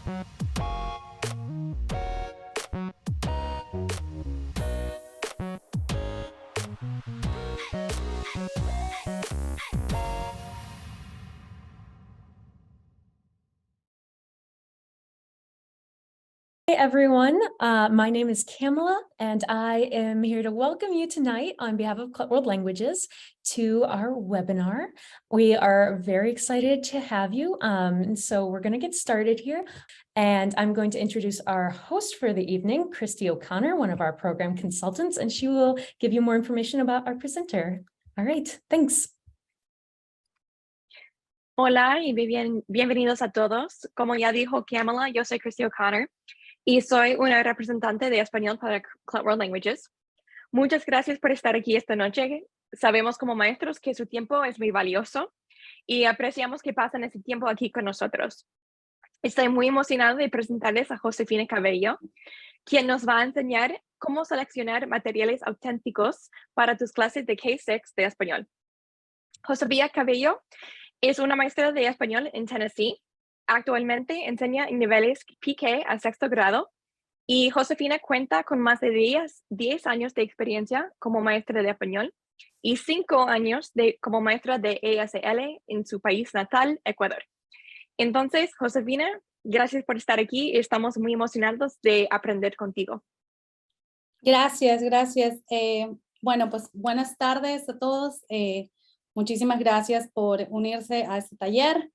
Hey everyone, my name is Kamala and I am here to welcome you tonight on behalf of Clut World Languages to our webinar. We are very excited to have you. So we're going to get started here and I'm going to introduce our host for the evening, Christy O'Connor, one of our program consultants, and she will give you more information about our presenter. All right, thanks. Hola y bienvenidos a todos. Como ya dijo Kamala, yo soy Christy O'Connor y soy una representante de español para Clut World Languages. Muchas gracias por estar aquí esta noche. Sabemos como maestros que su tiempo es muy valioso y apreciamos que pasen ese tiempo aquí con nosotros. Estoy muy emocionada de presentarles a Josefina Cabello, quien nos va a enseñar cómo seleccionar materiales auténticos para tus clases de K6 de español. Josefina Cabello es una maestra de español en Tennessee. Actualmente enseña en niveles PK a 6º grado y Josefina cuenta con más de 10 años de experiencia como maestra de español y 5 años como maestra de ESL en su país natal, Ecuador. Entonces, Josefina, gracias por estar aquí. Estamos muy emocionados de aprender contigo. Gracias. Bueno, pues buenas tardes a todos. Muchísimas gracias por unirse a este taller.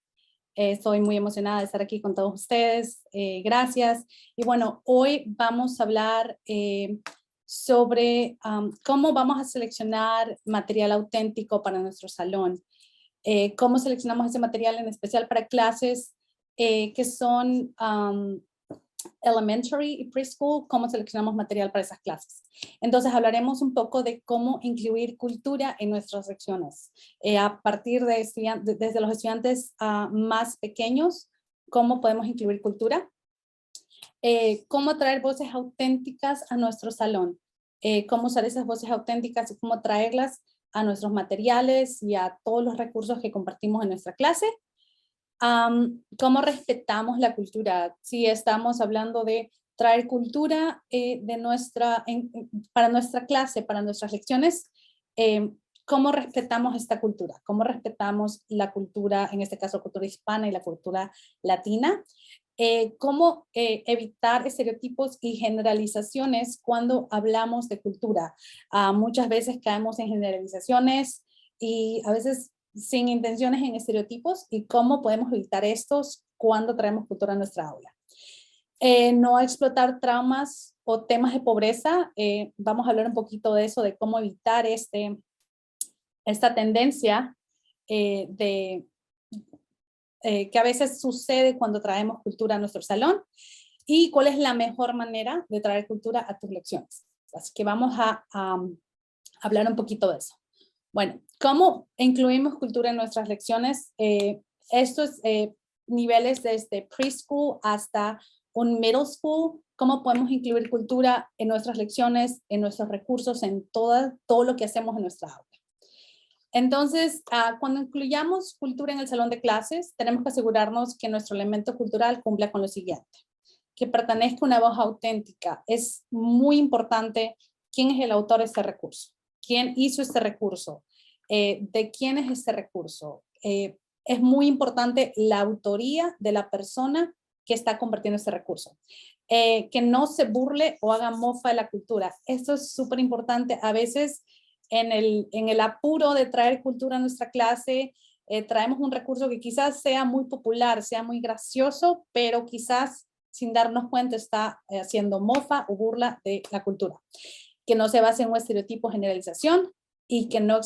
Estoy muy emocionada de estar aquí con todos ustedes. Gracias. Y bueno, hoy vamos a hablar sobre cómo vamos a seleccionar material auténtico para nuestro salón. Cómo seleccionamos ese material en especial para clases que son elementary y preschool, cómo seleccionamos material para esas clases. Entonces hablaremos un poco de cómo incluir cultura en nuestras secciones. A partir de desde los estudiantes más pequeños, cómo podemos incluir cultura. Cómo traer voces auténticas a nuestro salón. Cómo usar esas voces auténticas y cómo traerlas a nuestros materiales y a todos los recursos que compartimos en nuestra clase. ¿Cómo respetamos la cultura? Si estamos hablando de traer cultura para nuestra clase, para nuestras lecciones, ¿cómo respetamos esta cultura? ¿Cómo respetamos la cultura, en este caso cultura hispana y la cultura latina? ¿Cómo evitar estereotipos y generalizaciones cuando hablamos de cultura? Muchas veces caemos en generalizaciones y a veces sin intenciones en estereotipos, y cómo podemos evitar estos cuando traemos cultura a nuestra aula. No explotar traumas o temas de pobreza. Vamos a hablar un poquito de eso, de cómo evitar esta tendencia que a veces sucede cuando traemos cultura a nuestro salón, y cuál es la mejor manera de traer cultura a tus lecciones. Así que vamos a hablar un poquito de eso. Bueno, ¿cómo incluimos cultura en nuestras lecciones? Estos niveles desde preschool hasta un middle school, ¿cómo podemos incluir cultura en nuestras lecciones, en nuestros recursos, en todo lo que hacemos en nuestra aula? Entonces, cuando incluyamos cultura en el salón de clases, tenemos que asegurarnos que nuestro elemento cultural cumpla con lo siguiente: que pertenezca a una voz auténtica. Es muy importante quién es el autor de este recurso. ¿Quién hizo este recurso? ¿De quién es este recurso? Es muy importante la autoría de la persona que está compartiendo este recurso. Que no se burle o haga mofa de la cultura. Esto es súper importante. A veces en el apuro de traer cultura a nuestra clase, traemos un recurso que quizás sea muy popular, sea muy gracioso, pero quizás sin darnos cuenta está haciendo mofa o burla de la cultura. Que no se base en un estereotipo o generalización, y que no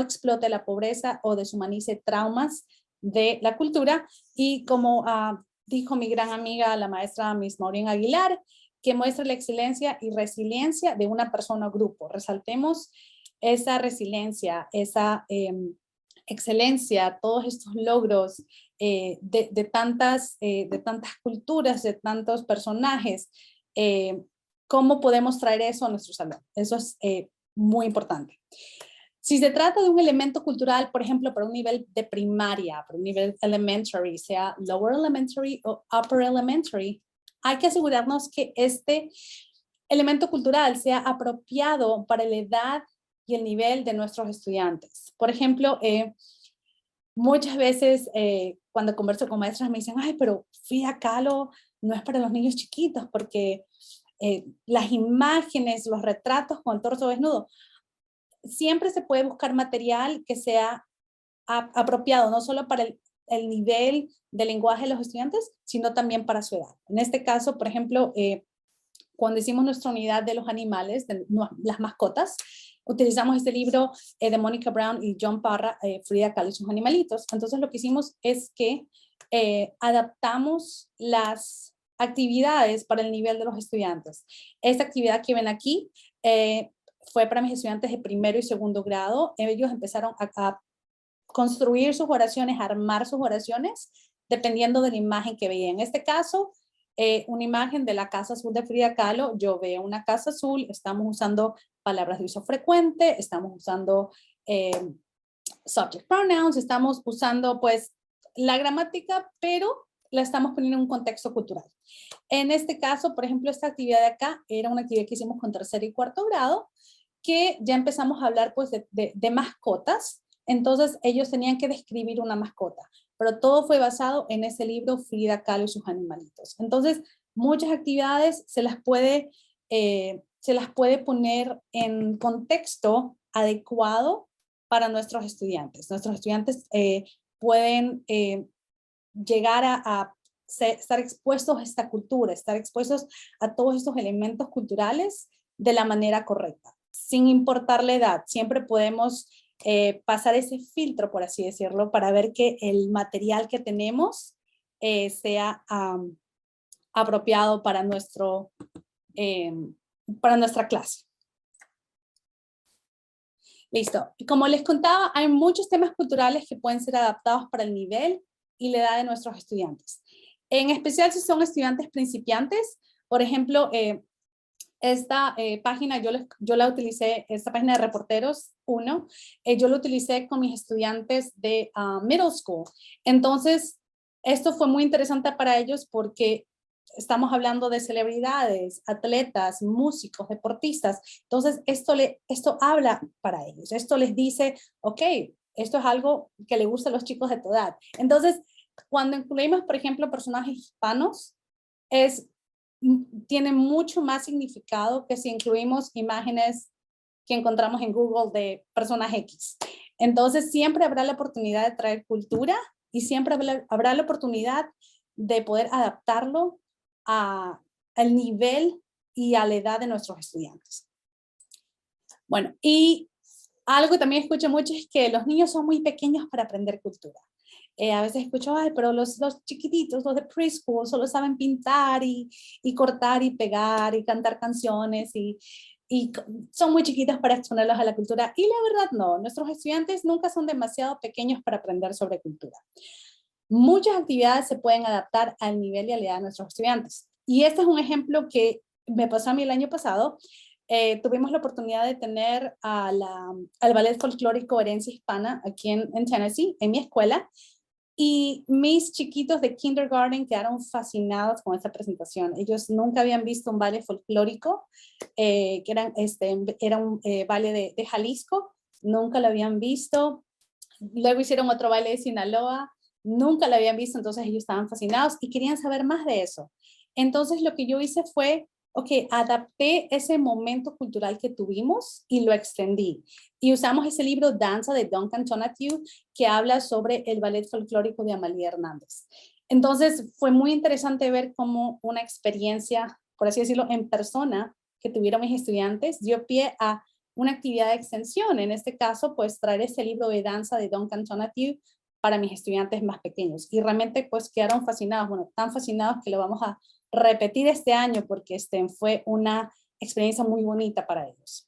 explote la pobreza o deshumanice traumas de la cultura. Y como dijo mi gran amiga, la maestra Miss Maureen Aguilar, que muestre la excelencia y resiliencia de una persona o grupo. Resaltemos esa resiliencia, esa excelencia, todos estos logros de tantas culturas, de tantos personajes. ¿Cómo podemos traer eso a nuestro salón? Eso es muy importante. Si se trata de un elemento cultural, por ejemplo, para un nivel de primaria, para un nivel elementary, sea lower elementary o upper elementary, hay que asegurarnos que este elemento cultural sea apropiado para la edad y el nivel de nuestros estudiantes. Por ejemplo, muchas veces cuando converso con maestras me dicen, ay, pero Frida Kahlo no es para los niños chiquitos porque las imágenes, los retratos con el torso desnudo, siempre se puede buscar material que sea apropiado, no solo para el nivel de lenguaje de los estudiantes, sino también para su edad. En este caso, por ejemplo, cuando hicimos nuestra unidad de los animales, de las mascotas, utilizamos este libro de Mónica Brown y John Parra, Frida Kahlo y sus animalitos. Entonces lo que hicimos es que adaptamos las actividades para el nivel de los estudiantes. Esta actividad que ven aquí fue para mis estudiantes de primero y segundo grado. Ellos empezaron a construir sus oraciones, a armar sus oraciones, dependiendo de la imagen que veían. En este caso, una imagen de la casa azul de Frida Kahlo, yo veo una casa azul, estamos usando palabras de uso frecuente, estamos usando subject pronouns, estamos usando pues la gramática, pero la estamos poniendo en un contexto cultural. En este caso, por ejemplo, esta actividad de acá era una actividad que hicimos con tercer y cuarto grado, que ya empezamos a hablar pues de mascotas. Entonces ellos tenían que describir una mascota, pero todo fue basado en ese libro Frida Kahlo y sus animalitos. Entonces muchas actividades se las puede poner en contexto adecuado para nuestros estudiantes. Nuestros estudiantes pueden llegar a estar expuestos a esta cultura, estar expuestos a todos estos elementos culturales de la manera correcta, sin importar la edad. Siempre podemos pasar ese filtro, por así decirlo, para ver que el material que tenemos sea apropiado para nuestra clase. Listo. Como les contaba, hay muchos temas culturales que pueden ser adaptados para el nivel y la edad de nuestros estudiantes. En especial si son estudiantes principiantes. Por ejemplo, esta página yo la utilicé, esta página de Reporteros 1, yo la utilicé con mis estudiantes de middle school. Entonces, esto fue muy interesante para ellos porque estamos hablando de celebridades, atletas, músicos, deportistas. Entonces, esto habla para ellos. Esto les dice, ok, esto es algo que le gusta a los chicos de tu edad. Entonces, cuando incluimos, por ejemplo, personajes hispanos, tiene mucho más significado que si incluimos imágenes que encontramos en Google de personas X. Entonces, siempre habrá la oportunidad de traer cultura y siempre habrá la oportunidad de poder adaptarlo al nivel y a la edad de nuestros estudiantes. Bueno, y algo que también escucho mucho es que los niños son muy pequeños para aprender cultura. A veces escucho, ay, pero los chiquititos, los de preschool, solo saben pintar y cortar y pegar y cantar canciones y son muy chiquitos para exponerlos a la cultura. Y la verdad no, nuestros estudiantes nunca son demasiado pequeños para aprender sobre cultura. Muchas actividades se pueden adaptar al nivel y a la edad de nuestros estudiantes. Y este es un ejemplo que me pasó a mí el año pasado. Tuvimos la oportunidad de tener al Ballet Folclórico Herencia Hispana aquí en Tennessee, en mi escuela. Y mis chiquitos de kindergarten quedaron fascinados con esta presentación. Ellos nunca habían visto un ballet folclórico, que era un ballet de Jalisco. Nunca lo habían visto. Luego hicieron otro baile de Sinaloa. Nunca lo habían visto, entonces ellos estaban fascinados y querían saber más de eso. Entonces lo que yo hice fue, adapté ese momento cultural que tuvimos y lo extendí. Y usamos ese libro Danza de Duncan Tonatiuh, que habla sobre el ballet folclórico de Amalia Hernández. Entonces fue muy interesante ver cómo una experiencia, por así decirlo, en persona que tuvieron mis estudiantes dio pie a una actividad de extensión. En este caso, pues traer ese libro de danza de Duncan Tonatiuh para mis estudiantes más pequeños. Y realmente pues quedaron fascinados, bueno, tan fascinados que lo vamos a repetir este año porque fue una experiencia muy bonita para ellos.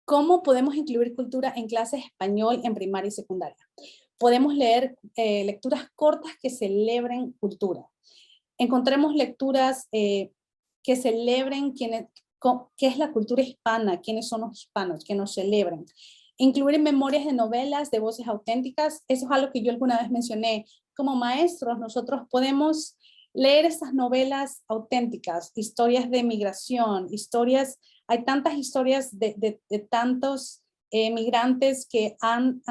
¿Cómo podemos incluir cultura en clases de español en primaria y secundaria? Podemos leer lecturas cortas que celebren cultura. Encontremos lecturas que celebren qué es la cultura hispana, quiénes son los hispanos, que nos celebran. Incluir memorias de novelas, de voces auténticas, eso es algo que yo alguna vez mencioné. Como maestros, nosotros podemos leer estas novelas auténticas, historias de migración, hay tantas historias de tantos migrantes que han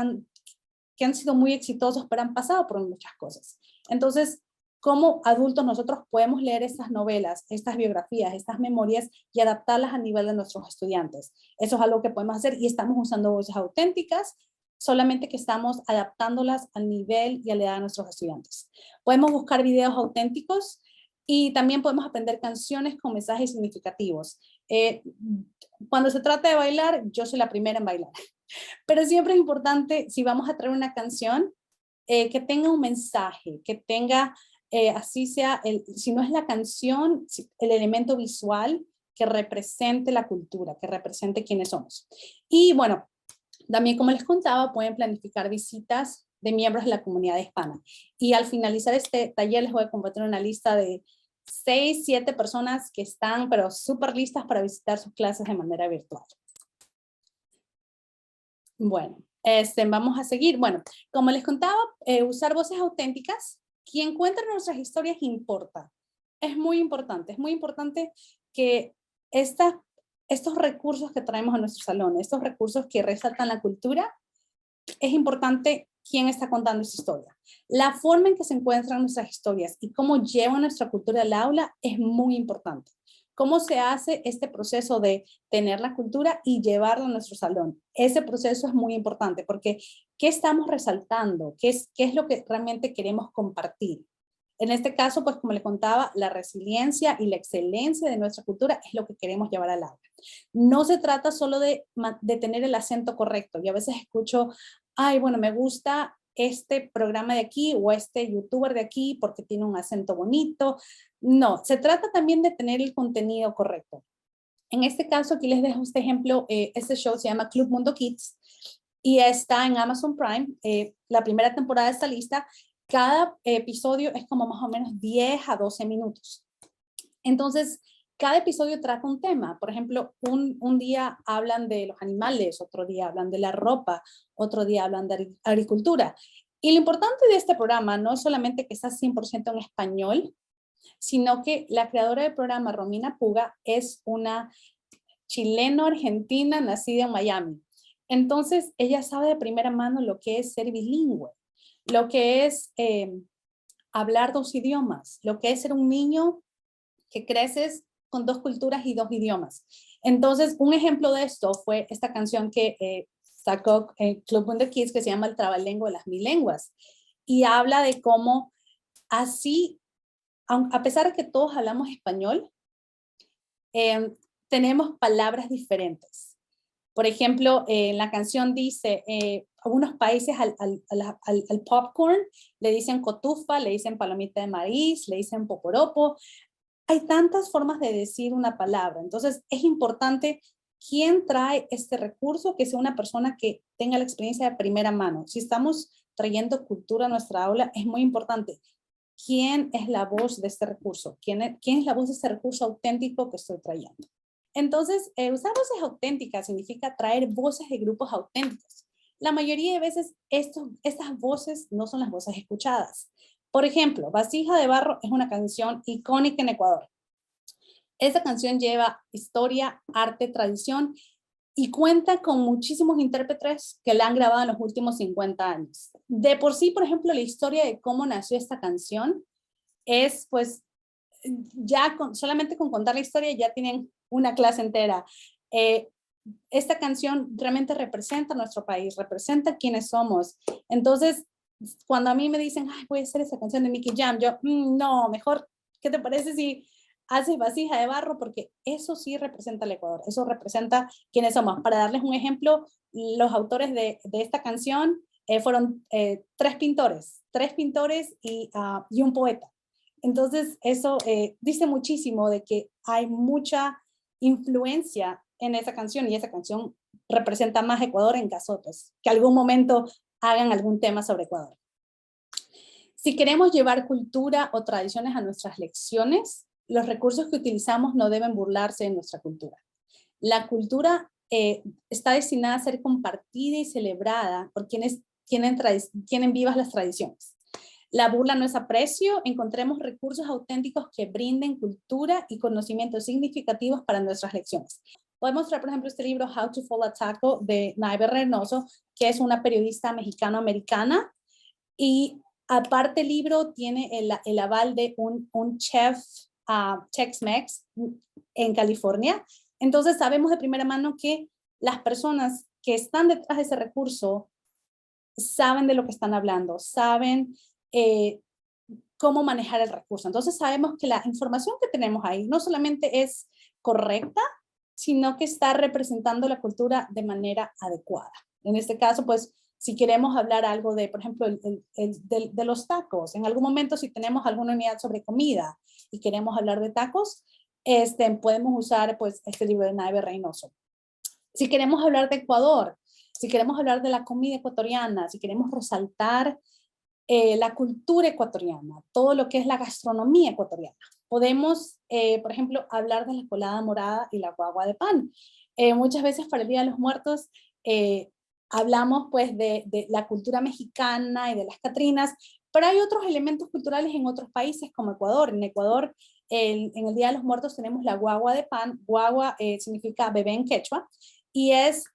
sido muy exitosos, pero han pasado por muchas cosas. Entonces, como adultos nosotros podemos leer estas novelas, estas biografías, estas memorias y adaptarlas a nivel de nuestros estudiantes. Eso es algo que podemos hacer y estamos usando voces auténticas, solamente que estamos adaptándolas al nivel y a la edad de nuestros estudiantes. Podemos buscar videos auténticos y también podemos aprender canciones con mensajes significativos. Cuando se trata de bailar, yo soy la primera en bailar. Pero siempre es importante, si vamos a traer una canción, que tenga un mensaje, que tenga, así sea, si no es la canción, el elemento visual que represente la cultura, que represente quiénes somos. Y bueno, también como les contaba, pueden planificar visitas de miembros de la comunidad hispana. Y al finalizar este taller les voy a compartir una lista de 6, 7 personas que están, pero súper listas para visitar sus clases de manera virtual. Bueno, vamos a seguir. Bueno, como les contaba, usar voces auténticas. Quien cuenta nuestras historias importa. Es muy importante que estos recursos que traemos a nuestro salón, estos recursos que resaltan la cultura, es importante quién está contando esa historia. La forma en que se encuentran nuestras historias y cómo llevan nuestra cultura al aula es muy importante. ¿Cómo se hace este proceso de tener la cultura y llevarla a nuestro salón? Ese proceso es muy importante porque ¿qué estamos resaltando? ¿Qué es lo que realmente queremos compartir? En este caso, pues como le contaba, la resiliencia y la excelencia de nuestra cultura es lo que queremos llevar al aula. No se trata solo de tener el acento correcto. Yo a veces escucho, ay, bueno, me gusta este programa de aquí o este youtuber de aquí porque tiene un acento bonito. No, se trata también de tener el contenido correcto. En este caso, aquí les dejo este ejemplo. Este show se llama Club Mundo Kids y está en Amazon Prime. La primera temporada está lista. Cada episodio es como más o menos 10 a 12 minutos. Entonces, cada episodio trata un tema. Por ejemplo, un día hablan de los animales, otro día hablan de la ropa, otro día hablan de agricultura. Y lo importante de este programa no es solamente que está 100% en español, sino que la creadora del programa, Romina Puga, es una chileno-argentina nacida en Miami. Entonces, ella sabe de primera mano lo que es ser bilingüe, lo que es hablar 2 idiomas, lo que es ser un niño que creces con 2 culturas y 2 idiomas. Entonces, un ejemplo de esto fue esta canción que sacó Club Mundo Kids, que se llama El Trabalengua de las Mil Lenguas, y habla de cómo así, a pesar de que todos hablamos español, tenemos palabras diferentes. Por ejemplo, la canción dice, algunos países al popcorn le dicen cotufa, le dicen palomita de maíz, le dicen poporopo. Hay tantas formas de decir una palabra. Entonces, es importante quién trae este recurso, que sea una persona que tenga la experiencia de primera mano. Si estamos trayendo cultura a nuestra aula, es muy importante. ¿Quién es la voz de este recurso? ¿Quién es la voz de este recurso auténtico que estoy trayendo? Entonces, usar voces auténticas significa traer voces de grupos auténticos. La mayoría de veces estas voces no son las voces escuchadas. Por ejemplo, Vasija de Barro es una canción icónica en Ecuador. Esta canción lleva historia, arte, tradición y cuenta con muchísimos intérpretes que la han grabado en los últimos 50 años. De por sí, por ejemplo, la historia de cómo nació esta canción es, pues, ya solamente con contar la historia ya tienen una clase entera. Esta canción realmente representa nuestro país, representa quiénes somos. Entonces, cuando a mí me dicen, ay, voy a hacer esa canción de Nicky Jam, yo, no, mejor, ¿qué te parece si haces Vasija de Barro? Porque eso sí representa al Ecuador, eso representa quiénes somos. Para darles un ejemplo, los autores de esta canción fueron 3 pintores y un poeta. Entonces, eso dice muchísimo de que hay mucha influencia en esa canción y esa canción representa más Ecuador en caso pues, que algún momento hagan algún tema sobre Ecuador. Si queremos llevar cultura o tradiciones a nuestras lecciones, los recursos que utilizamos no deben burlarse de nuestra cultura. La cultura está destinada a ser compartida y celebrada por quienes tienen vivas las tradiciones. La burla no es aprecio, encontremos recursos auténticos que brinden cultura y conocimientos significativos para nuestras lecciones. Podemos traer, por ejemplo, este libro, How to Fall a Taco, de Naive Reynoso, que es una periodista mexicano-americana, y aparte el libro tiene el aval de un chef Tex-Mex en California. Entonces sabemos de primera mano que las personas que están detrás de ese recurso saben de lo que están hablando, saben cómo manejar el recurso. Entonces sabemos que la información que tenemos ahí no solamente es correcta, sino que está representando la cultura de manera adecuada. En este caso, pues, si queremos hablar algo de, por ejemplo, de los tacos, en algún momento si tenemos alguna unidad sobre comida y queremos hablar de tacos, podemos usar, pues, este libro de Naive Reynoso. Si queremos hablar de Ecuador, si queremos hablar de la comida ecuatoriana, si queremos resaltar la cultura ecuatoriana, todo lo que es la gastronomía ecuatoriana. Podemos, por ejemplo, hablar de la colada morada y la guagua de pan. Muchas veces para el Día de los Muertos hablamos pues de la cultura mexicana y de las catrinas, pero hay otros elementos culturales en otros países como Ecuador. En Ecuador, en el Día de los Muertos tenemos la guagua de pan. Guagua significa bebé en quechua y es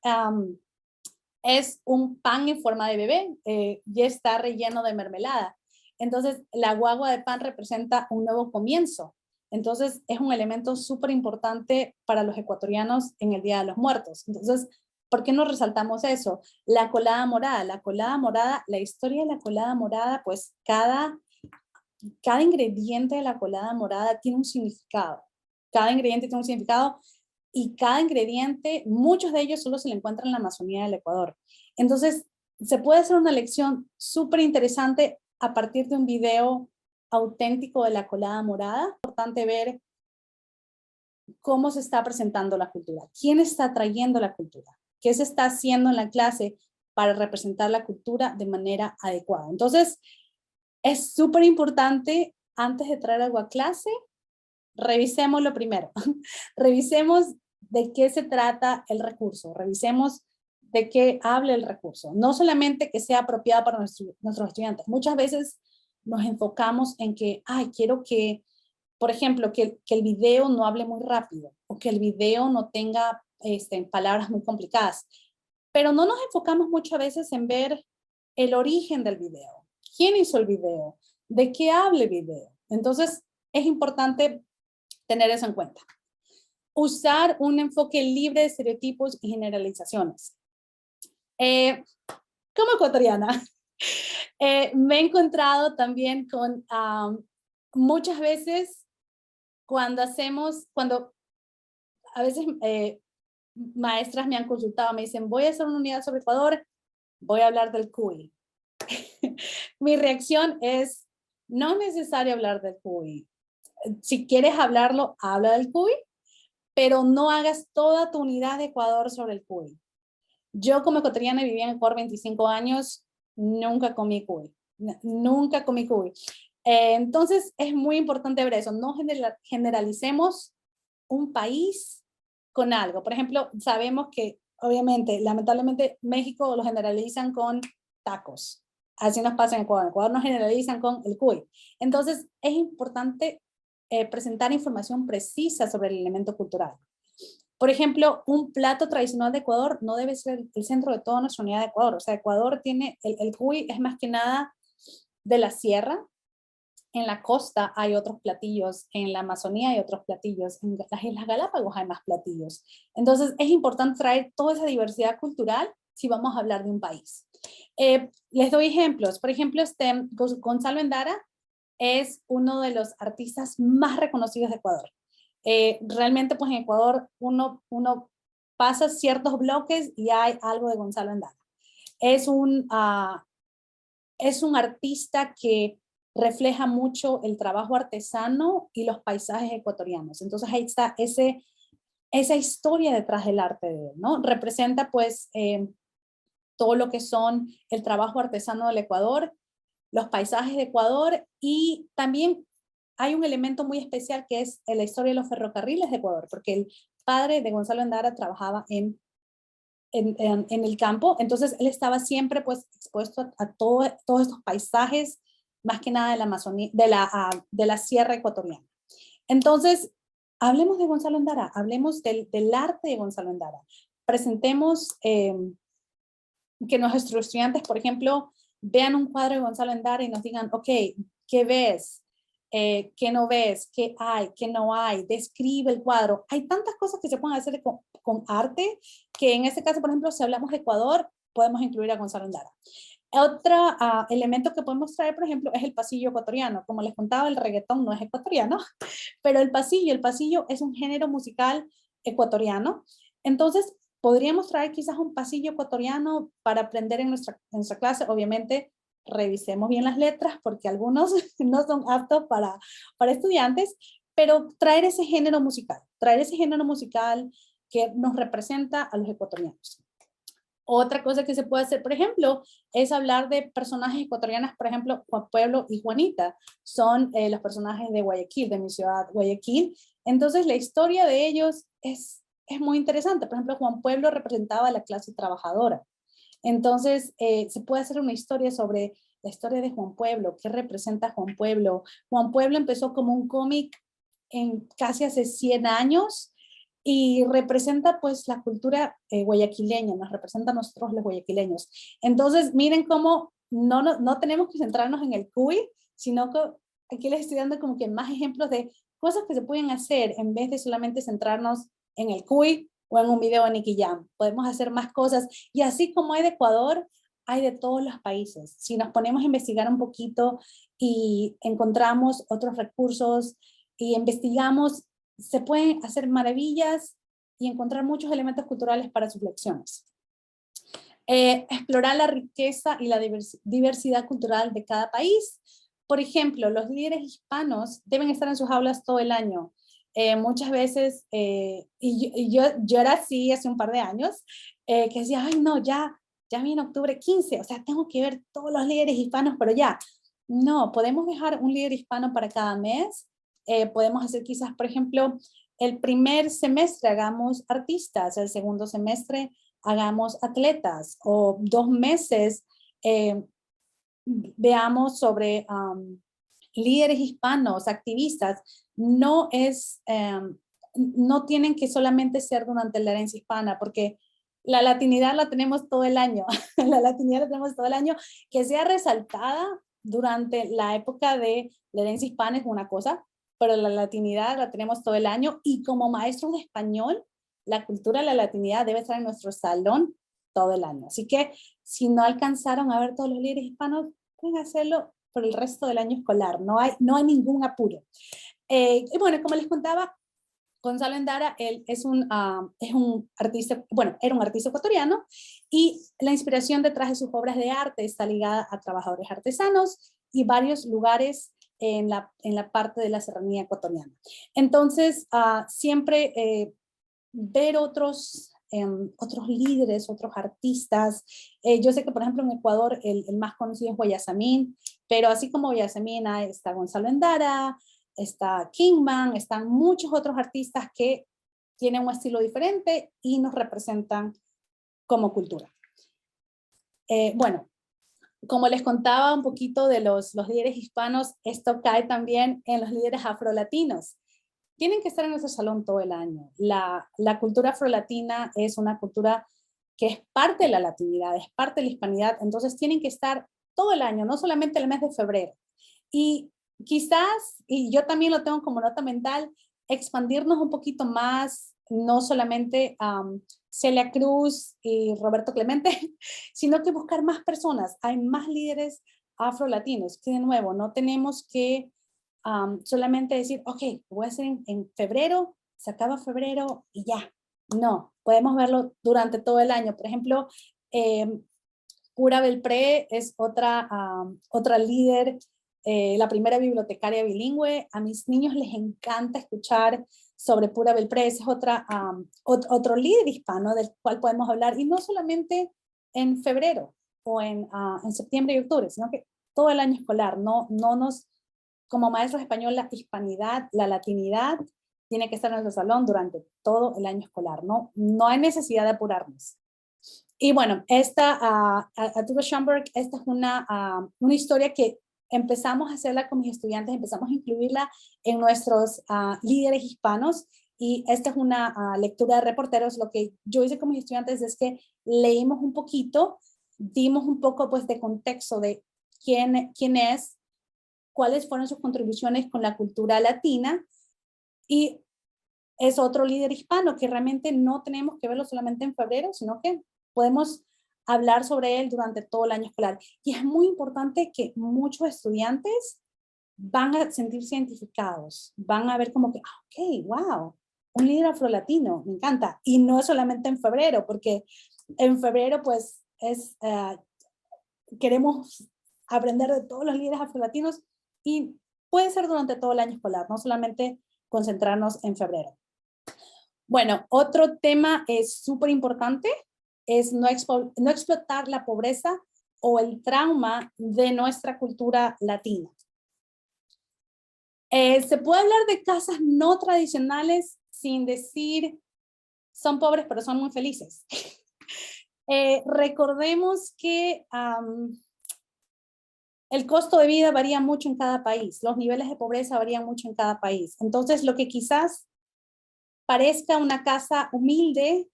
un pan en forma de bebé y está relleno de mermelada. Entonces, la guagua de pan representa un nuevo comienzo. Entonces, es un elemento súper importante para los ecuatorianos en el Día de los Muertos. Entonces, ¿por qué no resaltamos eso? La colada morada. La historia de la colada morada, pues cada ingrediente de la colada morada tiene un significado. Cada ingrediente tiene un significado y cada ingrediente, muchos de ellos solo se le encuentran en la Amazonía del Ecuador. Entonces, se puede hacer una lección súper interesante a partir de un video auténtico de la colada morada. Es importante ver cómo se está presentando la cultura, quién está trayendo la cultura, qué se está haciendo en la clase para representar la cultura de manera adecuada. Entonces, es súper importante, antes de traer algo a clase, revisemos lo primero. Revisemos de qué se trata el recurso. Revisemos de qué hable el recurso. No solamente que sea apropiado para nuestros estudiantes. Muchas veces nos enfocamos en que, quiero que, por ejemplo, que el video no hable muy rápido o que el video no tenga palabras muy complicadas. Pero no nos enfocamos muchas veces en ver el origen del video. ¿Quién hizo el video? ¿De qué habla el video? Entonces, es importante tener eso en cuenta. Usar un enfoque libre de estereotipos y generalizaciones. Como ecuatoriana, me he encontrado también con muchas veces cuando a veces maestras me han consultado, me dicen, voy a hacer una unidad sobre Ecuador, voy a hablar del cuy. Mi reacción es, no es necesario hablar del cuy. Si quieres hablarlo, habla del cuy, pero no hagas toda tu unidad de Ecuador sobre el cuy. Yo como ecuatoriana viví en Ecuador 25 años, nunca comí cuy, nunca comí cuy. Entonces es muy importante ver eso, no generalicemos un país con algo. Por ejemplo, sabemos que obviamente, lamentablemente, México lo generalizan con tacos. Así nos pasa en Ecuador. En Ecuador nos generalizan con el cuy. Entonces es importante presentar información precisa sobre el elemento cultural. Por ejemplo, un plato tradicional de Ecuador no debe ser el centro de toda nuestra unidad de Ecuador. O sea, Ecuador tiene, el cuy es más que nada de la sierra. En la costa hay otros platillos, en la Amazonía hay otros platillos, en las Islas Galápagos hay más platillos. Entonces es importante traer toda esa diversidad cultural si vamos a hablar de un país. Les doy ejemplos. Por ejemplo, Gonzalo Endara es uno de los artistas más reconocidos de Ecuador. Realmente pues en Ecuador uno pasa ciertos bloques y hay algo de Gonzalo Endara. Es un artista que refleja mucho el trabajo artesano y los paisajes ecuatorianos. Entonces ahí está esa historia detrás del arte de él, ¿no? Representa pues todo lo que son el trabajo artesano del Ecuador, los paisajes de Ecuador y también hay un elemento muy especial que es la historia de los ferrocarriles de Ecuador, porque el padre de Gonzalo Endara trabajaba en el campo, entonces él estaba siempre pues expuesto a todos estos paisajes, más que nada de la Amazonía, de la sierra ecuatoriana. Entonces, hablemos de Gonzalo Endara, hablemos del arte de Gonzalo Endara. Presentemos que nuestros estudiantes, por ejemplo, vean un cuadro de Gonzalo Endara y nos digan, ok, ¿qué ves? ¿Qué no ves? ¿Qué hay? ¿Qué no hay? Describe el cuadro. Hay tantas cosas que se pueden hacer con arte que en este caso, por ejemplo, si hablamos de Ecuador, podemos incluir a Gonzalo Endara. Otro elemento que podemos traer, por ejemplo, es el pasillo ecuatoriano. Como les contaba, el reggaetón no es ecuatoriano, pero el pasillo es un género musical ecuatoriano. Entonces, podríamos traer quizás un pasillo ecuatoriano para aprender en nuestra clase. Obviamente, revisemos bien las letras porque algunos no son aptos para estudiantes, pero traer ese género musical que nos representa a los ecuatorianos. Otra cosa que se puede hacer, por ejemplo, es hablar de personajes ecuatorianos, por ejemplo, Juan Pueblo y Juanita, son los personajes de Guayaquil, de mi ciudad, Guayaquil. Entonces, la historia de ellos es muy interesante. Por ejemplo, Juan Pueblo representaba a la clase trabajadora. Entonces, se puede hacer una historia sobre la historia de Juan Pueblo, qué representa Juan Pueblo. Juan Pueblo empezó como un cómic en casi hace 100 años, y representa pues la cultura guayaquileña, nos representa a nosotros los guayaquileños. Entonces, miren cómo no tenemos que centrarnos en el cuy, sino que aquí les estoy dando como que más ejemplos de cosas que se pueden hacer en vez de solamente centrarnos en el cuy o en un video de Nicky Jam. Podemos hacer más cosas, y así como hay de Ecuador, hay de todos los países. Si nos ponemos a investigar un poquito y encontramos otros recursos y investigamos, se pueden hacer maravillas y encontrar muchos elementos culturales para sus lecciones. Explorar la riqueza y la diversidad cultural de cada país. Por ejemplo, los líderes hispanos deben estar en sus aulas todo el año. Muchas veces, y yo era así hace un par de años, que decía, ay no, ya viene octubre 15, o sea, tengo que ver todos los líderes hispanos, pero ya. No, podemos dejar un líder hispano para cada mes. Podemos hacer quizás, por ejemplo, el primer semestre hagamos artistas, el segundo semestre hagamos atletas, o 2 meses veamos sobre líderes hispanos, activistas. No tienen que solamente ser durante la herencia hispana, porque la latinidad la tenemos todo el año, la latinidad la tenemos todo el año. Que sea resaltada durante la época de la herencia hispana es una cosa, pero la latinidad la tenemos todo el año, y como maestros de español, la cultura de la latinidad debe estar en nuestro salón todo el año. Así que si no alcanzaron a ver todos los líderes hispanos, pueden hacerlo por el resto del año escolar, no hay ningún apuro. Y bueno, como les contaba, Gonzalo Endara, él es un artista, bueno, era un artista ecuatoriano, y la inspiración detrás de sus obras de arte está ligada a trabajadores artesanos y varios lugares en la parte de la serranía ecuatoriana. Entonces, siempre ver otros líderes, otros artistas. Yo sé que, por ejemplo, en Ecuador el más conocido es Guayasamín, pero así como Guayasamín está Gonzalo Endara, está Kingman, están muchos otros artistas que tienen un estilo diferente y nos representan como cultura. Bueno, como les contaba un poquito de los líderes hispanos, esto cae también en los líderes afrolatinos. Tienen que estar en nuestro salón todo el año. La cultura afrolatina es una cultura que es parte de la latinidad, es parte de la hispanidad, entonces tienen que estar todo el año, no solamente el mes de febrero. Y quizás, y yo también lo tengo como nota mental, expandirnos un poquito más, no solamente Celia Cruz y Roberto Clemente, sino que buscar más personas. Hay más líderes afrolatinos, que de nuevo, no tenemos que solamente decir, ok, lo voy a hacer en febrero, se acaba febrero y ya. No, podemos verlo durante todo el año. Por ejemplo, Pura Belpré es otra líder, la primera bibliotecaria bilingüe. A mis niños les encanta escuchar sobre Pura Belpré. Es otro líder hispano del cual podemos hablar, y no solamente en febrero o en septiembre y octubre, sino que todo el año escolar. No nos como maestros de español, la hispanidad, la latinidad, tiene que estar en nuestro salón durante todo el año escolar, ¿no? No hay necesidad de apurarnos. Y bueno, Arturo Schomburg, esta es una historia que empezamos a hacerla con mis estudiantes, empezamos a incluirla en nuestros líderes hispanos, y esta es una lectura de reporteros. Lo que yo hice con mis estudiantes es que leímos un poquito, dimos un poco pues de contexto de quién es, cuáles fueron sus contribuciones con la cultura latina, y es otro líder hispano que realmente no tenemos que verlo solamente en febrero, sino que podemos hablar sobre él durante todo el año escolar. Y es muy importante que muchos estudiantes van a sentirse identificados, van a ver como que, ok, wow, un líder afrolatino, me encanta. Y no es solamente en febrero, porque en febrero pues queremos aprender de todos los líderes afrolatinos, y puede ser durante todo el año escolar, no solamente concentrarnos en febrero. Bueno, otro tema es súper importante, es no explotar la pobreza o el trauma de nuestra cultura latina. Se puede hablar de casas no tradicionales sin decir son pobres pero son muy felices. Recordemos que el costo de vida varía mucho en cada país, los niveles de pobreza varían mucho en cada país. Entonces, lo que quizás parezca una casa humilde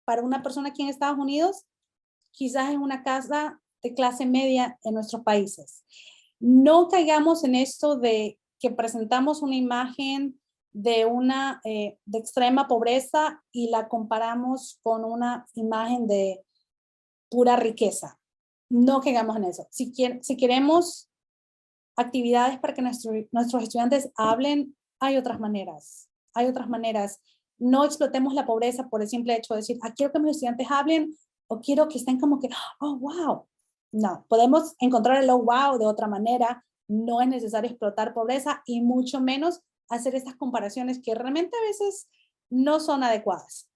para una persona aquí en Estados Unidos, quizás es una casa de clase media en nuestros países. No caigamos en esto de que presentamos una imagen de extrema pobreza y la comparamos con una imagen de pura riqueza. No caigamos en eso. Si queremos actividades para que nuestros estudiantes hablen, hay otras maneras. Hay otras maneras. No explotemos la pobreza por el simple hecho de decir, quiero que mis estudiantes hablen, o quiero que estén como que, oh, wow. No, podemos encontrar el oh, wow de otra manera. No es necesario explotar pobreza, y mucho menos hacer estas comparaciones que realmente a veces no son adecuadas.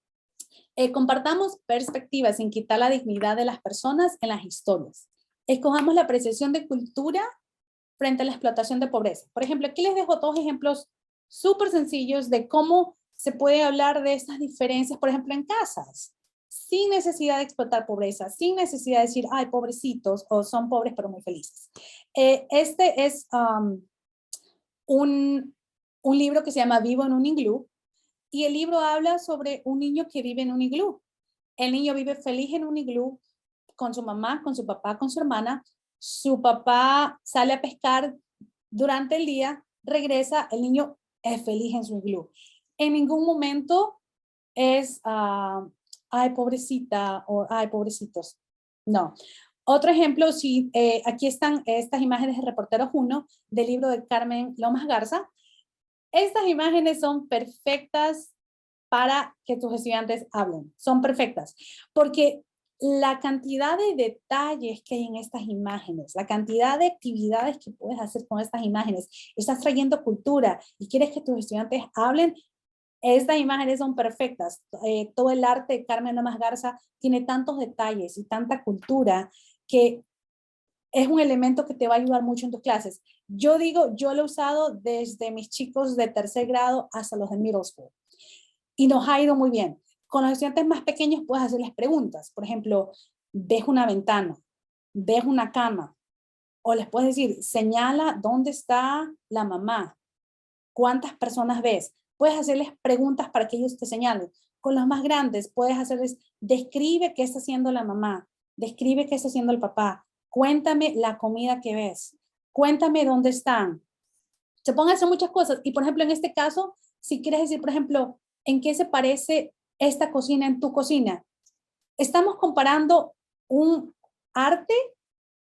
Compartamos perspectivas sin quitar la dignidad de las personas en las historias. Escojamos la apreciación de cultura frente a la explotación de pobreza. Por ejemplo, aquí les dejo dos ejemplos súper sencillos de cómo se puede hablar de estas diferencias, por ejemplo, en casas, sin necesidad de explotar pobreza, sin necesidad de decir, ay, pobrecitos, o son pobres pero muy felices. Este es un libro que se llama Vivo en un iglú, y el libro habla sobre un niño que vive en un iglú. El niño vive feliz en un iglú con su mamá, con su papá, con su hermana. Su papá sale a pescar durante el día, regresa, el niño es feliz en su iglú. En ningún momento es, ay, pobrecita, o ay, pobrecitos. No. Otro ejemplo, aquí están estas imágenes de Reporteros 1 del libro de Carmen Lomas Garza. Estas imágenes son perfectas para que tus estudiantes hablen. Son perfectas, porque la cantidad de detalles que hay en estas imágenes, la cantidad de actividades que puedes hacer con estas imágenes, estás trayendo cultura y quieres que tus estudiantes hablen, estas imágenes son perfectas. Todo el arte de Carmen Lomas Garza tiene tantos detalles y tanta cultura que es un elemento que te va a ayudar mucho en tus clases. Yo lo he usado desde mis chicos de tercer grado hasta los de middle school, y nos ha ido muy bien. Con los estudiantes más pequeños puedes hacerles preguntas. Por ejemplo, ves una ventana, ves una cama, o les puedes decir, señala dónde está la mamá, cuántas personas ves. Puedes hacerles preguntas para que ellos te señalen. Con los más grandes puedes hacerles, describe qué está haciendo la mamá, describe qué está haciendo el papá, cuéntame la comida que ves, cuéntame dónde están. Se pueden hacer muchas cosas. Y por ejemplo, en este caso, si quieres decir, por ejemplo, ¿en qué se parece esta cocina en tu cocina? Estamos comparando un arte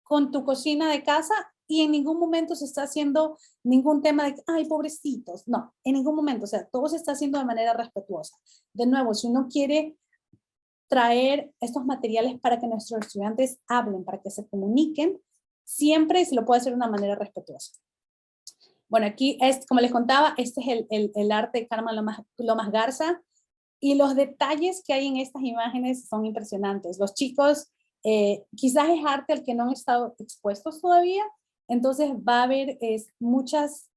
con tu cocina de casa, y en ningún momento se está haciendo ningún tema de, ay, pobrecitos. No, en ningún momento. O sea, todo se está haciendo de manera respetuosa. De nuevo, si uno quiere traer estos materiales para que nuestros estudiantes hablen, para que se comuniquen, siempre se lo puede hacer de una manera respetuosa. Bueno, aquí, como les contaba, este es el arte de Carmen Lomas Garza, y los detalles que hay en estas imágenes son impresionantes. Los chicos, quizás es arte al que no han estado expuestos todavía, entonces va a haber muchas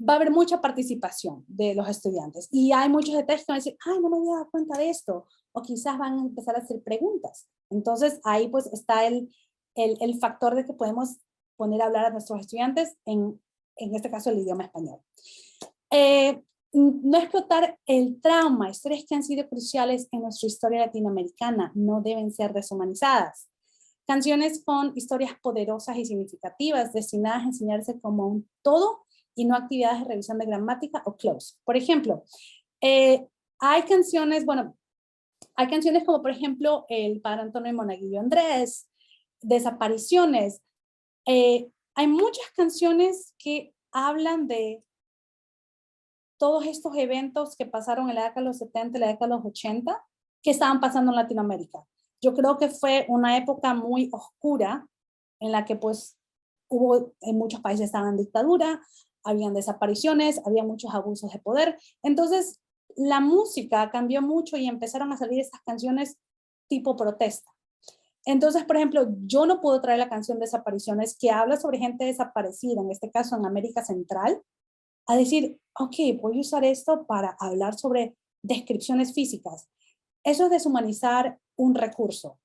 va a haber mucha participación de los estudiantes y hay muchos detalles que van a decir, ay, no me había dado cuenta de esto, o quizás van a empezar a hacer preguntas. Entonces ahí pues está el factor de que podemos poner a hablar a nuestros estudiantes en este caso el idioma español. No explotar el trauma, historias que han sido cruciales en nuestra historia latinoamericana, no deben ser deshumanizadas. Canciones con historias poderosas y significativas, destinadas a enseñarse como un todo y no actividades de revisión de gramática o close. Por ejemplo, hay canciones, bueno, hay canciones como por ejemplo el Padre Antonio de Monaguillo Andrés, Desapariciones. Hay muchas canciones que hablan de todos estos eventos que pasaron en la década de los 70 y la década de los 80 que estaban pasando en Latinoamérica. Yo creo que fue una época muy oscura en la que pues hubo, en muchos países estaban en dictadura, habían desapariciones, había muchos abusos de poder. Entonces la música cambió mucho y empezaron a salir estas canciones tipo protesta. Entonces, por ejemplo, yo no puedo traer la canción Desapariciones que habla sobre gente desaparecida, en este caso en América Central, a decir, ok, voy a usar esto para hablar sobre descripciones físicas. Eso es deshumanizar un recurso,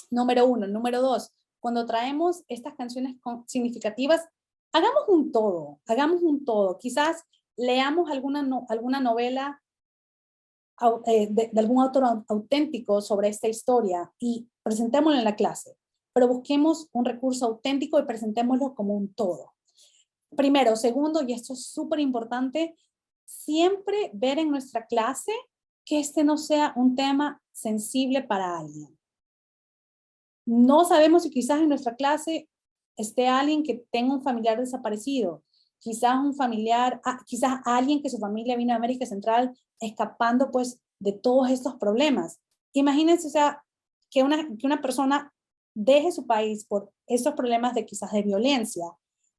número uno. Número dos, cuando traemos estas canciones significativas, hagamos un todo, hagamos un todo. Quizás leamos alguna novela de algún autor auténtico sobre esta historia y presentémoslo en la clase, pero busquemos un recurso auténtico y presentémoslo como un todo. Primero, segundo, y esto es súper importante, siempre ver en nuestra clase que este no sea un tema sensible para alguien. No sabemos si quizás en nuestra clase esté alguien que tenga un familiar desaparecido, quizás un familiar, quizás alguien que su familia vino a América Central escapando pues de todos estos problemas. Imagínense, o sea, que una persona deje su país por estos problemas de quizás de violencia,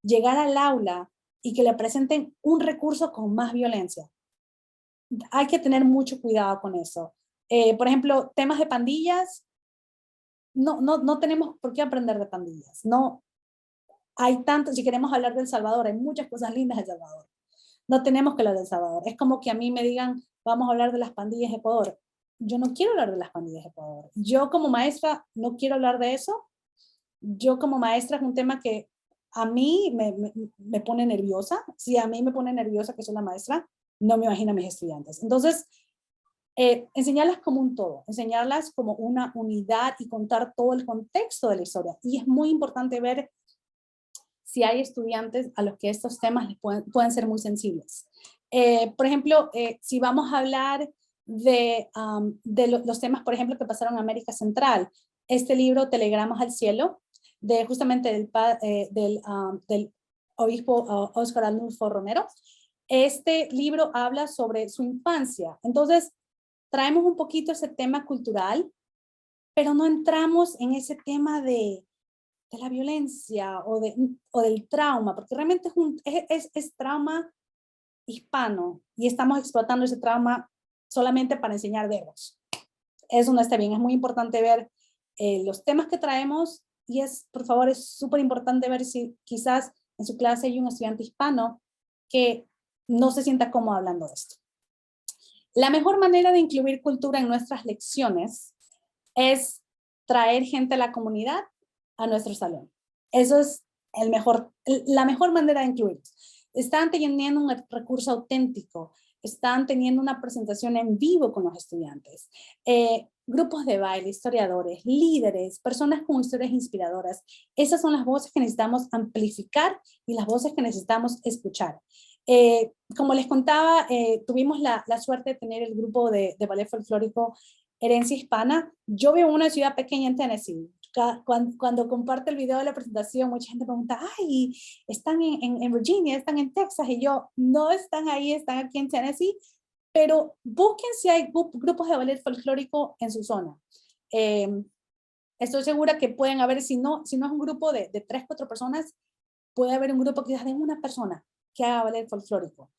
llegar al aula y que le presenten un recurso con más violencia. Hay que tener mucho cuidado con eso. Por ejemplo, temas de pandillas, no tenemos por qué aprender de pandillas. No, hay tanto, si queremos hablar de El Salvador, hay muchas cosas lindas de El Salvador. No tenemos que hablar de El Salvador. Es como que a mí me digan, vamos a hablar de las pandillas de Ecuador. Yo no quiero hablar de las pandillas de Ecuador. Yo como maestra no quiero hablar de eso. Yo como maestra es un tema que a mí me pone nerviosa. Si a mí me pone nerviosa que soy la maestra, no me imagino a mis estudiantes. Entonces, enseñarlas como un todo, enseñarlas como una unidad y contar todo el contexto de la historia. Y es muy importante ver si hay estudiantes a los que estos temas les pueden ser muy sensibles. Por ejemplo, si vamos a hablar de los temas, por ejemplo, que pasaron en América Central, este libro, Telegramas al Cielo, de justamente del obispo Óscar Arnulfo Romero, este libro habla sobre su infancia. Entonces, traemos un poquito ese tema cultural, pero no entramos en ese tema de la violencia o del trauma, porque realmente es trauma hispano y estamos explotando ese trauma solamente para enseñar verbos. Eso no está bien, es muy importante ver los temas que traemos y por favor, es súper importante ver si quizás en su clase hay un estudiante hispano que no se sienta cómodo hablando de esto. La mejor manera de incluir cultura en nuestras lecciones es traer gente a la comunidad a nuestro salón. Eso es la mejor manera de incluirlos. Están teniendo un recurso auténtico, están teniendo una presentación en vivo con los estudiantes, grupos de baile, historiadores, líderes, personas con historias inspiradoras. Esas son las voces que necesitamos amplificar y las voces que necesitamos escuchar. Como les contaba, tuvimos la suerte de tener el grupo de ballet folclórico Herencia Hispana. Yo vivo en una ciudad pequeña en Tennessee. Cuando comparto el video de la presentación, mucha gente pregunta, ay, están en Virginia, están en Texas, y yo, no están ahí, están aquí en Tennessee, pero busquen si hay grupos de ballet folclórico en su zona. Estoy segura que pueden haber, si no es un grupo de 3, 4 personas, puede haber un grupo quizás de una persona que haga ballet folclórico.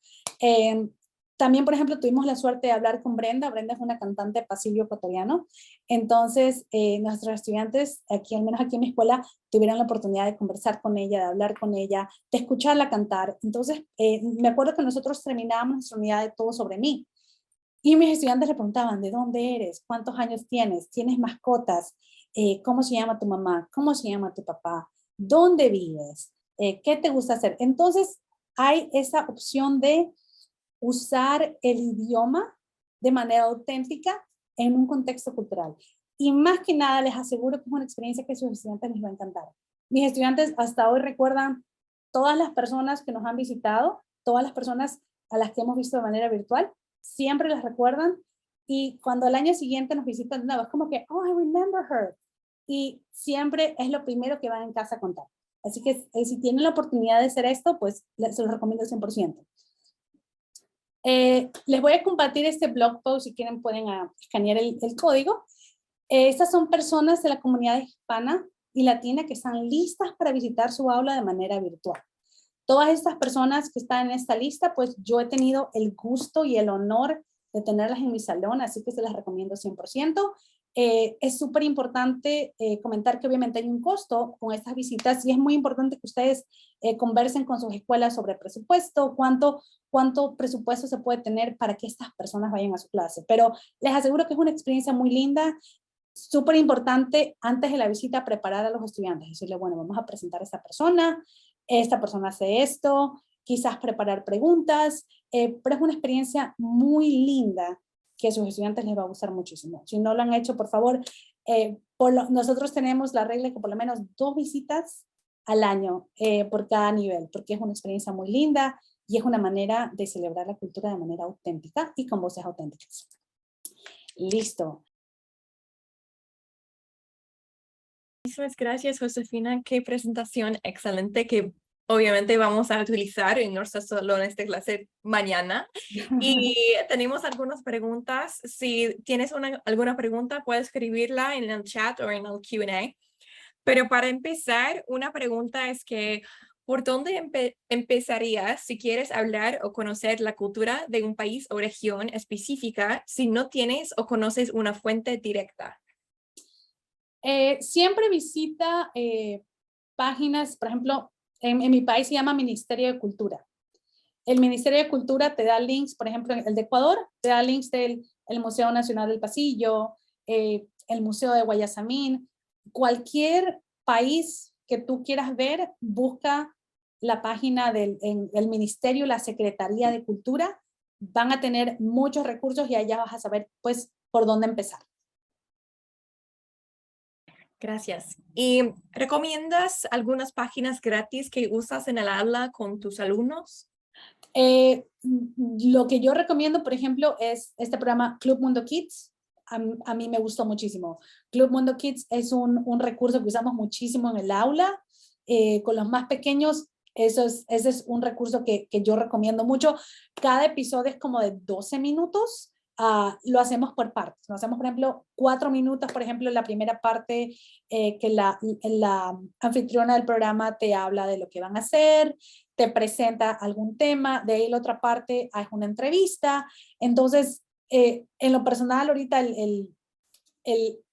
También, por ejemplo, tuvimos la suerte de hablar con Brenda. Brenda es una cantante de pasillo ecuatoriano. Entonces, nuestros estudiantes, aquí, al menos aquí en mi escuela, tuvieron la oportunidad de conversar con ella, de hablar con ella, de escucharla cantar. Entonces, me acuerdo que nosotros terminábamos nuestra unidad de Todo sobre mí. Y mis estudiantes le preguntaban, ¿de dónde eres? ¿Cuántos años tienes? ¿Tienes mascotas? ¿Cómo se llama tu mamá? ¿Cómo se llama tu papá? ¿Dónde vives? ¿Qué te gusta hacer? Entonces, hay esa opción de usar el idioma de manera auténtica en un contexto cultural. Y más que nada, les aseguro que es una experiencia que a sus estudiantes les va a encantar. Mis estudiantes hasta hoy recuerdan todas las personas que nos han visitado, todas las personas a las que hemos visto de manera virtual, siempre las recuerdan. Y cuando al año siguiente nos visitan de nuevo, es como que, oh, I remember her. Y siempre es lo primero que van en casa a contar. Así que si tienen la oportunidad de hacer esto, pues se los recomiendo 100%. Les voy a compartir este blog post, si quieren pueden escanear el código. Estas son personas de la comunidad hispana y latina que están listas para visitar su aula de manera virtual. Todas estas personas que están en esta lista, pues yo he tenido el gusto y el honor de tenerlas en mi salón, así que se las recomiendo 100%. Es súper importante comentar que obviamente hay un costo con estas visitas y es muy importante que ustedes conversen con sus escuelas sobre presupuesto, cuánto presupuesto se puede tener para que estas personas vayan a su clase. Pero les aseguro que es una experiencia muy linda, súper importante antes de la visita preparar a los estudiantes, decirle, bueno, vamos a presentar a esta persona hace esto, quizás preparar preguntas, pero es una experiencia muy linda que a sus estudiantes les va a gustar muchísimo. Si no lo han hecho, por favor, nosotros tenemos la regla que por lo menos 2 visitas al año por cada nivel, porque es una experiencia muy linda y es una manera de celebrar la cultura de manera auténtica y con voces auténticas. Listo. Muchísimas gracias, Josefina. Qué presentación excelente que obviamente vamos a utilizar en nuestro salón de clase mañana. Y tenemos algunas preguntas. Si tienes alguna pregunta, puedes escribirla en el chat o en el Q&A. Pero para empezar, una pregunta es que, ¿por dónde empezarías si quieres hablar o conocer la cultura de un país o región específica si no tienes o conoces una fuente directa? Siempre visita páginas, por ejemplo, en mi país se llama Ministerio de Cultura. El Ministerio de Cultura te da links, por ejemplo, el de Ecuador, te da links del Museo Nacional del Pasillo, el Museo de Guayasamín. Cualquier país que tú quieras ver, busca la página del Ministerio, la Secretaría de Cultura. Van a tener muchos recursos y allá vas a saber, pues, por dónde empezar. Gracias. ¿Y recomiendas algunas páginas gratis que usas en el aula con tus alumnos? Lo que yo recomiendo, por ejemplo, es este programa Club Mundo Kids. A mí me gustó muchísimo. Club Mundo Kids es un recurso que usamos muchísimo en el aula. Con los más pequeños, ese es un recurso que yo recomiendo mucho. Cada episodio es como de 12 minutos. Lo hacemos por partes. Lo hacemos, por ejemplo, 4 minutos, por ejemplo, en la primera parte que la anfitriona del programa te habla de lo que van a hacer, te presenta algún tema, de ahí la otra parte es una entrevista. Entonces, en lo personal, ahorita el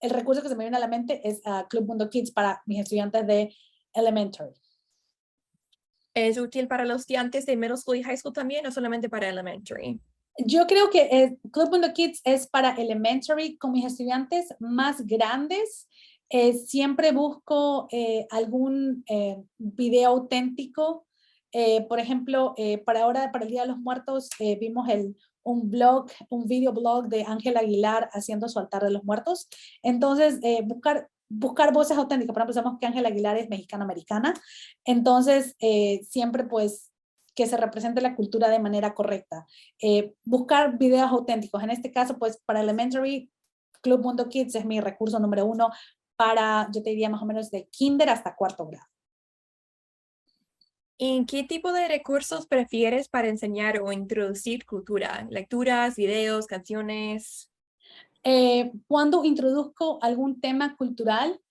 recurso que se me viene a la mente es Club Mundo Kids para mis estudiantes de elementary. ¿Es útil para los estudiantes de middle school y high school también o solamente para elementary? Yo creo que Club Mundo Kids es para elementary. Con mis estudiantes más grandes, siempre busco algún video auténtico. Por ejemplo, para el Día de los Muertos, vimos un video blog de Ángela Aguilar haciendo su altar de los muertos. Entonces, buscar voces auténticas. Por ejemplo, sabemos que Ángela Aguilar es mexicano-americana. Entonces, siempre pues que se represente la cultura de manera correcta. Buscar videos auténticos. En este caso, pues para elementary, Club Mundo Kids es mi recurso número 1 para, yo te diría más o menos de kinder hasta 4º grado. ¿Y qué tipo de recursos prefieres para enseñar o introducir cultura? ¿Lecturas, videos, canciones? Cuando introduzco algún tema cultural,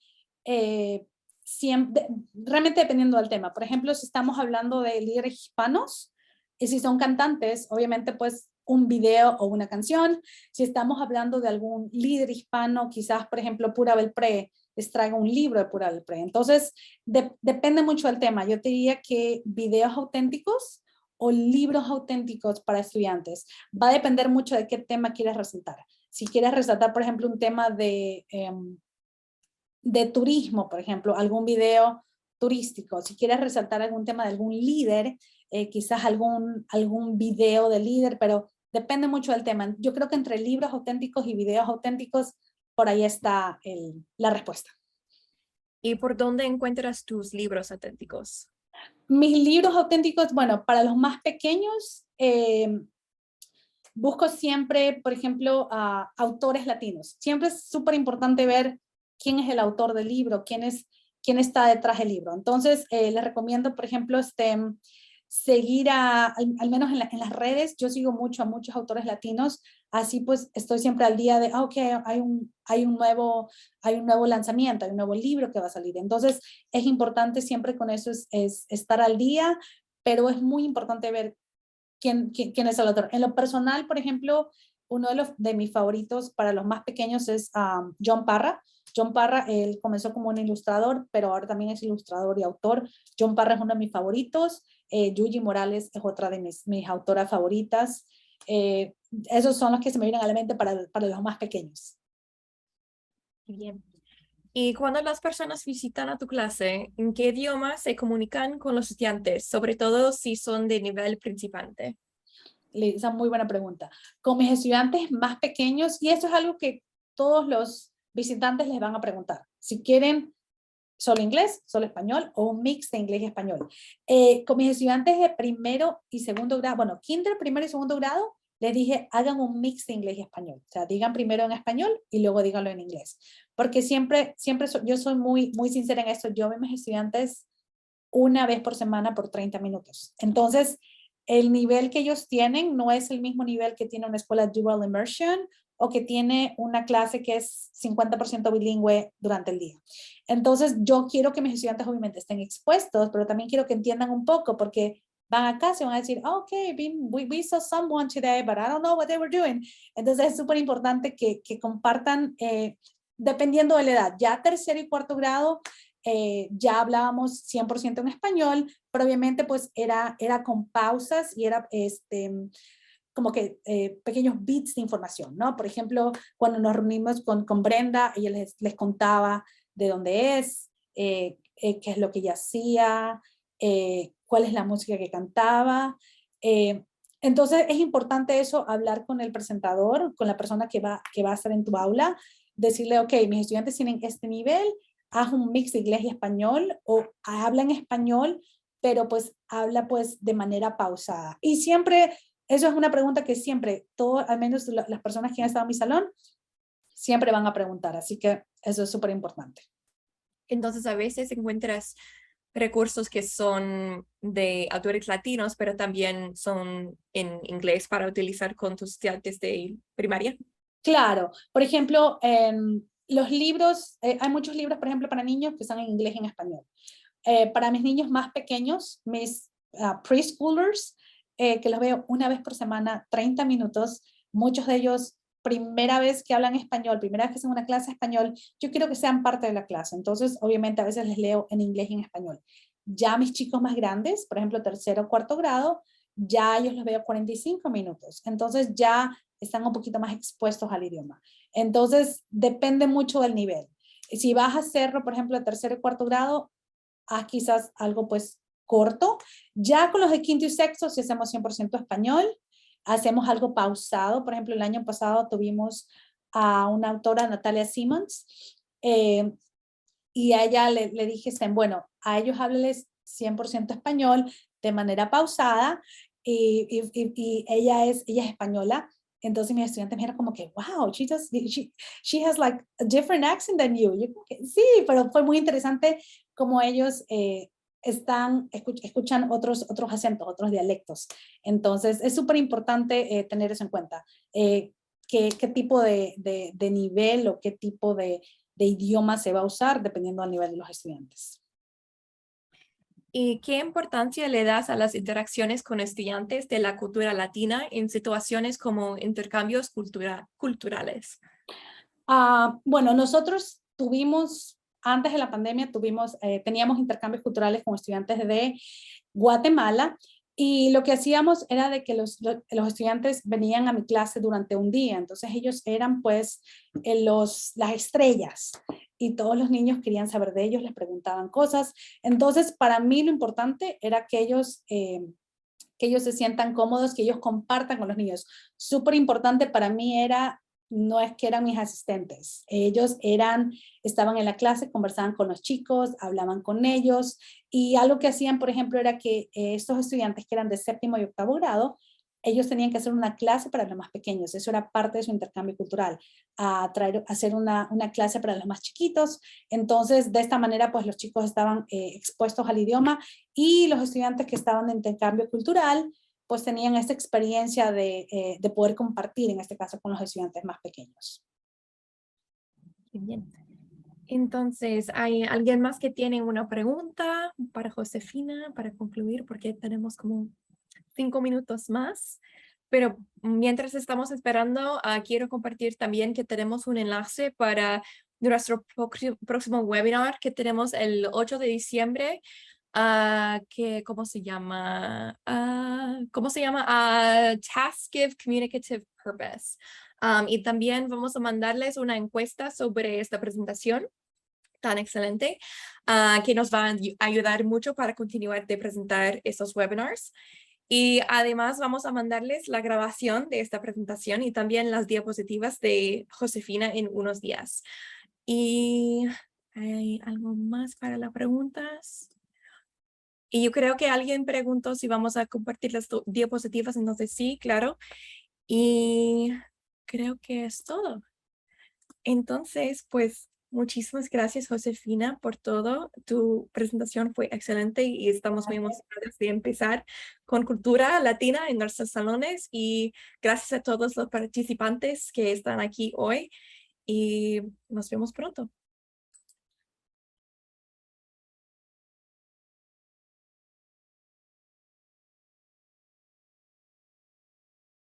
siempre, realmente dependiendo del tema. Por ejemplo, si estamos hablando de líderes hispanos, y si son cantantes, obviamente pues un video o una canción. Si estamos hablando de algún líder hispano, quizás, por ejemplo, Pura Belpré les traiga un libro de Pura Belpré. Entonces, depende mucho del tema. Yo te diría que videos auténticos o libros auténticos para estudiantes. Va a depender mucho de qué tema quieres resaltar. Si quieres resaltar, por ejemplo, un tema de turismo, por ejemplo, algún video turístico. Si quieres resaltar algún tema de algún líder, quizás algún video de líder, pero depende mucho del tema. Yo creo que entre libros auténticos y videos auténticos, por ahí está la respuesta. ¿Y por dónde encuentras tus libros auténticos? Mis libros auténticos, bueno, para los más pequeños, busco siempre, por ejemplo, a autores latinos. Siempre es súper importante ver quién es el autor del libro, quién está detrás del libro. Entonces, les recomiendo, por ejemplo, seguir al menos en las redes. Yo sigo mucho a muchos autores latinos, así pues estoy siempre al día de, ok, hay un nuevo lanzamiento, hay un nuevo libro que va a salir. Entonces, es importante siempre con eso es estar al día, pero es muy importante ver quién es el autor. En lo personal, por ejemplo, uno de mis favoritos para los más pequeños es John Parra. John Parra, él comenzó como un ilustrador, pero ahora también es ilustrador y autor. John Parra es uno de mis favoritos. Yuyi Morales es otra de mis autoras favoritas. Esos son los que se me vienen a la mente para los más pequeños. Bien. Y cuando las personas visitan a tu clase, ¿en qué idioma se comunican con los estudiantes? Sobre todo si son de nivel principiante. Esa es muy buena pregunta. Con mis estudiantes más pequeños, y eso es algo que todos los visitantes les van a preguntar. Si quieren solo inglés, solo español o un mix de inglés y español. Con mis estudiantes de primero y segundo grado, bueno, kinder, primero y segundo grado, les dije, hagan un mix de inglés y español. O sea, digan primero en español y luego díganlo en inglés. Porque siempre yo soy muy sincera en esto. Yo veo a mis estudiantes una vez por semana por 30 minutos. Entonces, el nivel que ellos tienen no es el mismo nivel que tiene una escuela Dual Immersion o que tiene una clase que es 50% bilingüe durante el día. Entonces, yo quiero que mis estudiantes obviamente estén expuestos, pero también quiero que entiendan un poco, porque van a casa y van a decir, oh, ok, we saw someone today, but I don't know what they were doing. Entonces, es súper importante que compartan, dependiendo de la edad. Ya tercero y cuarto grado, ya hablábamos 100% en español, pero obviamente pues era con pausas y era como que pequeños bits de información, ¿no? Por ejemplo, cuando nos reunimos con Brenda, ella les contaba de dónde es, qué es lo que ella hacía, cuál es la música que cantaba. Entonces es importante eso, hablar con el presentador, con la persona que va a estar en tu aula, decirle, ok, mis estudiantes tienen este nivel, haz un mix de inglés y español, o habla en español, pero pues habla pues de manera pausada. Y siempre, eso es una pregunta que siempre, al menos las personas que han estado en mi salón, siempre van a preguntar, así que eso es súper importante. Entonces, a veces encuentras recursos que son de autores latinos, pero también son en inglés para utilizar con tus estudiantes de primaria. Claro, por ejemplo, los libros, hay muchos libros, por ejemplo, para niños que están en inglés y en español. Para mis niños más pequeños, mis preschoolers, que los veo una vez por semana, 30 minutos, muchos de ellos, primera vez que hablan español, primera vez que hacen una clase de español, yo quiero que sean parte de la clase. Entonces, obviamente, a veces les leo en inglés y en español. Ya mis chicos más grandes, por ejemplo, tercero o cuarto grado, ya ellos los veo 45 minutos. Entonces, ya están un poquito más expuestos al idioma. Entonces, depende mucho del nivel. Si vas a hacerlo, por ejemplo, de tercero y cuarto grado, haz quizás algo pues corto. Ya con los de quinto y sexto, si hacemos 100% español, hacemos algo pausado. Por ejemplo, el año pasado tuvimos a una autora, Natalia Simmons, y a ella le dije, bueno, a ellos hábleles 100% español de manera pausada, y ella es española. Entonces mis estudiantes me dijeron como que, wow, she has like a different accent than you. Yo como que, sí, pero fue muy interesante como ellos escuchan otros acentos, otros dialectos. Entonces es súper importante tener eso en cuenta. Qué tipo de nivel o qué tipo de idioma se va a usar dependiendo del nivel de los estudiantes. ¿Y qué importancia le das a las interacciones con estudiantes de la cultura latina en situaciones como intercambios culturales? Bueno, nosotros antes de la pandemia, teníamos intercambios culturales con estudiantes de Guatemala y lo que hacíamos era de que los estudiantes venían a mi clase durante un día, entonces ellos eran pues las estrellas y todos los niños querían saber de ellos, les preguntaban cosas, entonces para mí lo importante era que ellos se sientan cómodos, que ellos compartan con los niños. Súper importante para mí no es que eran mis asistentes, ellos estaban en la clase, conversaban con los chicos, hablaban con ellos, y algo que hacían, por ejemplo, era que estos estudiantes que eran de 7º y 8º grado, ellos tenían que hacer una clase para los más pequeños, eso era parte de su intercambio cultural, hacer una clase para los más chiquitos, entonces de esta manera pues los chicos estaban expuestos al idioma y los estudiantes que estaban de intercambio cultural pues tenían esta experiencia de poder compartir, en este caso con los estudiantes más pequeños. Bien. Entonces, ¿hay alguien más que tiene una pregunta para Josefina para concluir? Porque tenemos como 5 minutos más. Pero mientras estamos esperando, quiero compartir también que tenemos un enlace para nuestro próximo webinar que tenemos el 8 de diciembre. ¿Cómo se llama? Task Give Communicative Purpose. Y también vamos a mandarles una encuesta sobre esta presentación tan excelente, que nos va a ayudar mucho para continuar de presentar estos webinars. Y además vamos a mandarles la grabación de esta presentación y también las diapositivas de Josefina en unos días. ¿Y hay algo más para las preguntas? Y yo creo que alguien preguntó si vamos a compartir las diapositivas, entonces sí, claro. Y creo que es todo. Entonces, pues, muchísimas gracias, Josefina, por todo. Tu presentación fue excelente y estamos muy emocionados de empezar con cultura latina en nuestros salones. Y gracias a todos los participantes que están aquí hoy y nos vemos pronto.